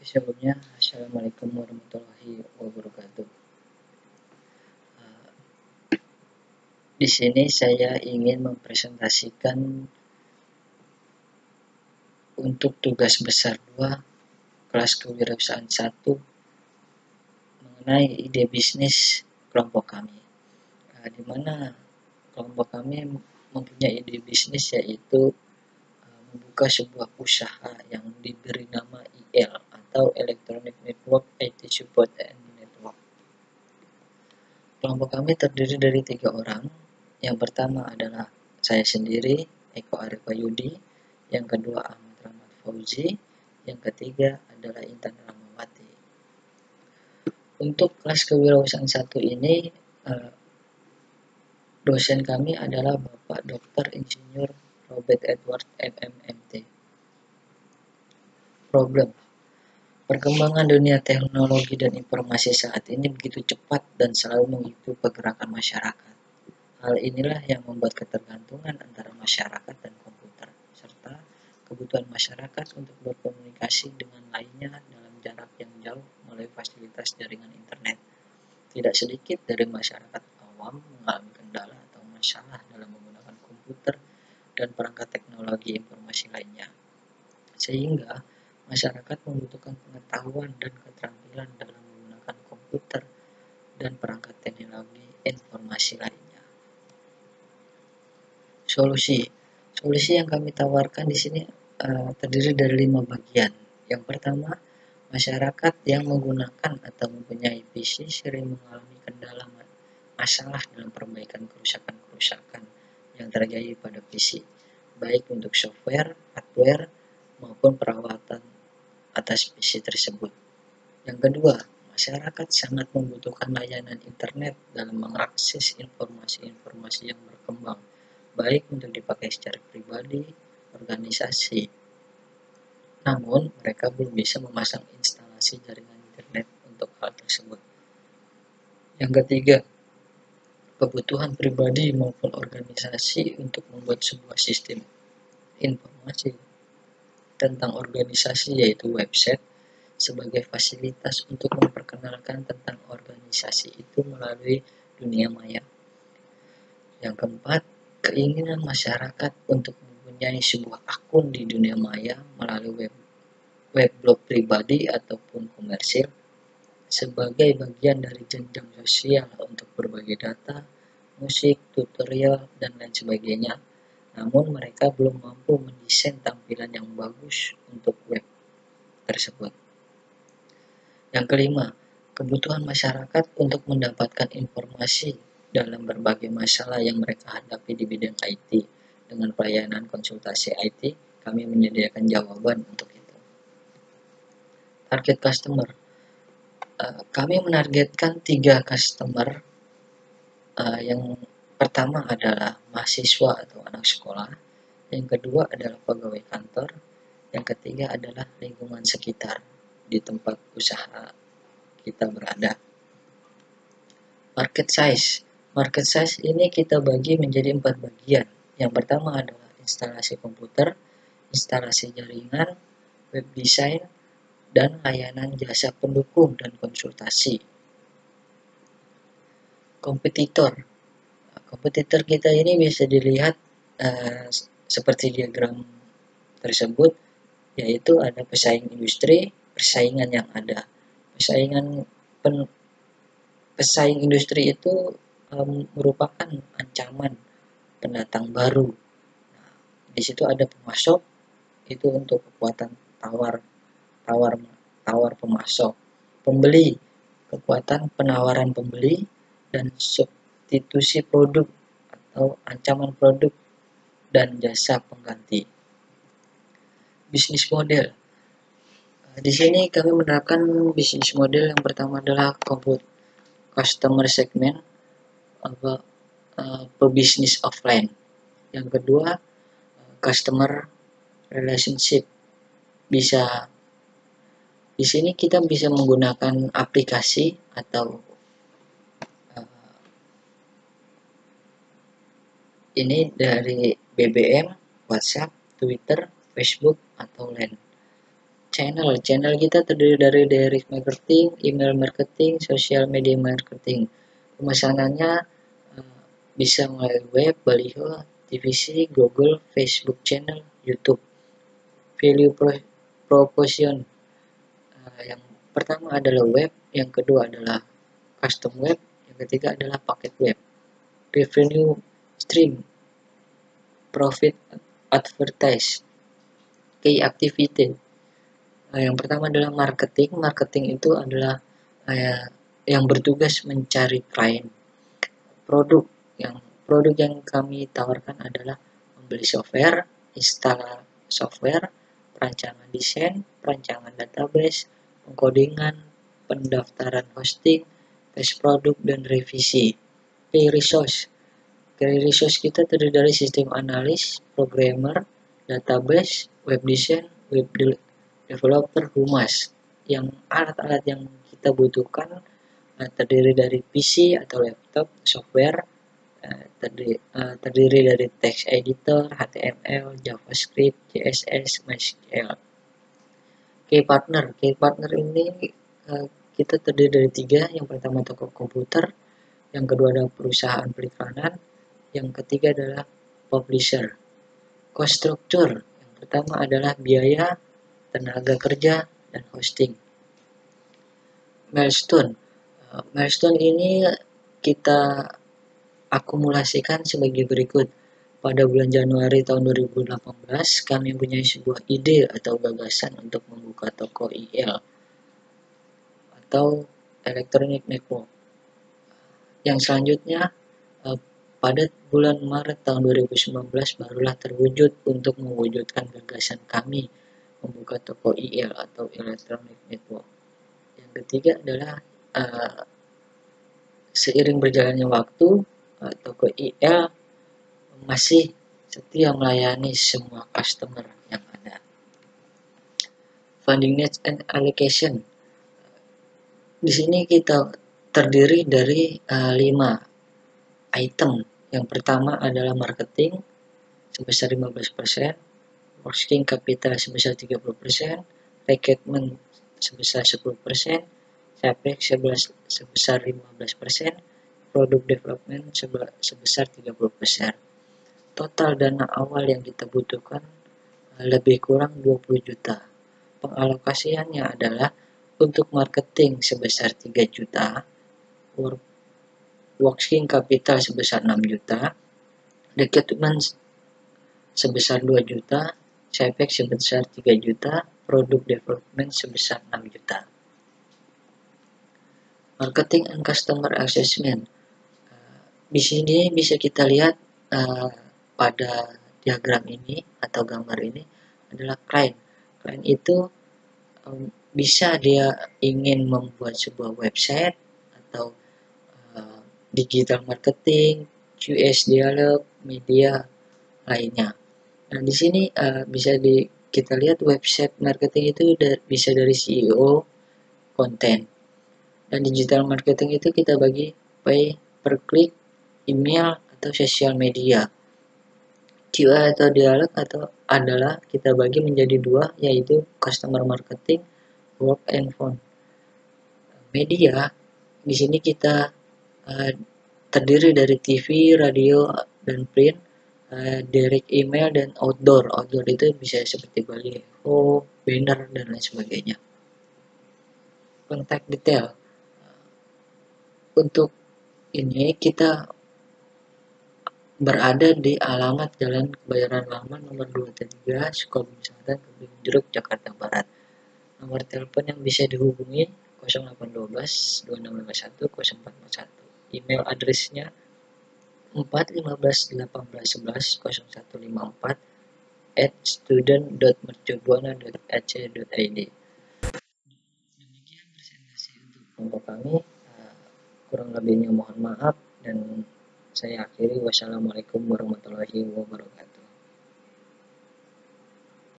Sebelumnya, Assalamualaikum warahmatullahi wabarakatuh. Di sini saya ingin mempresentasikan untuk tugas besar 2 kelas kewirausahaan 1 mengenai ide bisnis kelompok kami. Di mana kelompok kami mempunyai ide bisnis yaitu membuka sebuah usaha yang diberi nama IL atau Electronic Network IT Support and Network. Kelompok kami terdiri dari 3 orang. Yang pertama adalah saya sendiri, Eko Arif Bayudi. Yang kedua Ahmad Rahmat Fauzi. Yang ketiga adalah Intan Rahmawati. Untuk kelas kewirausahaan 1 ini, dosen kami adalah Bapak Dr. Insinyur Robert Edward MMMT. Problem: perkembangan dunia teknologi dan informasi saat ini begitu cepat dan selalu mengikuti pergerakan masyarakat. Hal inilah yang membuat ketergantungan antara masyarakat dan komputer, serta kebutuhan masyarakat untuk berkomunikasi dengan lainnya dalam jarak yang jauh melalui fasilitas jaringan internet. Tidak sedikit dari masyarakat awam mengalami kendala atau masalah dalam menggunakan komputer dan perangkat teknologi informasi lainnya, sehingga masyarakat membutuhkan pengetahuan dan keterampilan dalam menggunakan komputer dan perangkat teknologi informasi lainnya. Solusi yang kami tawarkan di sini terdiri dari 5 bagian. Yang pertama, masyarakat yang menggunakan atau mempunyai PC sering mengalami kendala masalah dalam perbaikan kerusakan-kerusakan yang terjadi pada PC, baik untuk software, hardware, maupun perawatan atas PC tersebut. Yang kedua, masyarakat sangat membutuhkan layanan internet dalam mengakses informasi-informasi yang berkembang, baik untuk dipakai secara pribadi, organisasi. Namun, mereka belum bisa memasang instalasi jaringan internet untuk hal tersebut. Yang ketiga, kebutuhan pribadi maupun organisasi untuk membuat sebuah sistem informasi tentang organisasi, yaitu website, sebagai fasilitas untuk memperkenalkan tentang organisasi itu melalui dunia maya. Yang keempat, keinginan masyarakat untuk mempunyai sebuah akun di dunia maya melalui web blog pribadi ataupun komersil sebagai bagian dari jenjang sosial untuk berbagi data, musik, tutorial, dan lain sebagainya. Namun mereka belum mampu mendesain tampilan yang bagus untuk web tersebut. Yang kelima, kebutuhan masyarakat untuk mendapatkan informasi dalam berbagai masalah yang mereka hadapi di bidang IT. Dengan pelayanan konsultasi IT, kami menyediakan jawaban untuk itu. Target customer, kami menargetkan 3 customer. Yang pertama adalah mahasiswa atau anak sekolah, yang kedua adalah pegawai kantor, yang ketiga adalah lingkungan sekitar di tempat usaha kita berada. Market size ini kita bagi menjadi 4 bagian. Yang pertama adalah instalasi komputer, instalasi jaringan, web design, dan layanan jasa pendukung dan konsultasi. Kompetitor kita ini bisa dilihat seperti diagram tersebut, yaitu ada pesaing industri, persaingan yang ada. Pesaing industri itu merupakan ancaman pendatang baru. Nah, di situ ada pemasok, itu untuk kekuatan tawar pemasok. Pembeli, kekuatan penawaran pembeli, dan substitusi produk atau ancaman produk dan jasa pengganti. Bisnis model. Di sini kami menerapkan bisnis model yang pertama adalah customer segment atau pebisnis offline. Yang kedua, customer relationship. Di sini kita bisa menggunakan aplikasi atau ini dari BBM, WhatsApp, Twitter, Facebook, atau lain. Channel kita terdiri dari direct marketing, email marketing, social media marketing. Pemesanannya bisa melalui web, baliho, TVC, Google, Facebook channel, YouTube. Value proposition, yang pertama adalah web, yang kedua adalah custom web, yang ketiga adalah paket web. Revenue stream, profit advertise, key activity. Yang pertama adalah marketing. Marketing itu adalah yang bertugas mencari klien. Produk yang kami tawarkan adalah membeli software, install software, perancangan desain, perancangan database, pengkodingan, pendaftaran hosting, tes produk, dan revisi. Key resource. Key resource kita terdiri dari sistem analis, programmer, database, web design, web developer, humas. Yang alat-alat yang kita butuhkan terdiri dari PC atau laptop, software, terdiri dari text editor, HTML, JavaScript, CSS, MySQL. Key partner ini kita terdiri dari 3. Yang pertama toko komputer, yang kedua adalah perusahaan periklanan, yang ketiga adalah publisher. Cost structure, yang pertama adalah biaya, tenaga kerja, dan hosting. Milestone ini kita akumulasikan sebagai berikut. Pada bulan Januari tahun 2018, kami mempunyai sebuah ide atau gagasan untuk membuka toko IL atau Electronic Network. Yang selanjutnya, pada bulan Maret tahun 2019 barulah terwujud untuk mewujudkan gagasan kami membuka toko IL atau Electronic Network. Yang ketiga adalah seiring berjalannya waktu, toko IL masih setia melayani semua customer yang ada. Funding needs and allocation. Di sini kita terdiri dari 5 item. Yang pertama adalah marketing sebesar 15%, working capital sebesar 30%, recruitment sebesar 10%, capex sebesar 15%, product development sebesar 30%. Total dana awal yang kita butuhkan lebih kurang 20 juta. Pengalokasiannya adalah untuk marketing sebesar 3 juta, working capital sebesar 6 juta, recruitment sebesar 2 juta, capex sebesar 3 juta, product development sebesar 6 juta. Marketing and customer assessment. Di sini bisa kita lihat pada diagram ini atau gambar ini adalah klien. Klien itu bisa dia ingin membuat sebuah website atau digital marketing, QS dialog, media lainnya. Nah, di sini bisa kita lihat website marketing itu bisa dari CEO, konten. Dan digital marketing itu kita bagi pay per click, email, atau sosial media. QA atau dialog adalah kita bagi menjadi 2, yaitu customer marketing, work and phone. Media di sini kita terdiri dari TV, radio, dan print, direct email, dan outdoor. Outdoor itu bisa seperti baliho, banner, dan lain sebagainya. Kontak detail. Untuk ini kita berada di alamat Jalan Kebayoran Lama nomor 23, Sukabumi Selatan, Kebun Jeruk, Jakarta Barat. Nomor telepon yang bisa dihubungi 0812 2651 0441. Email addressnya 41518110154@student.mercubuana.ac.id. Demikian presentasi untuk kelompok kami. Kurang lebihnya mohon maaf, dan saya akhiri. Wassalamualaikum warahmatullahi wabarakatuh.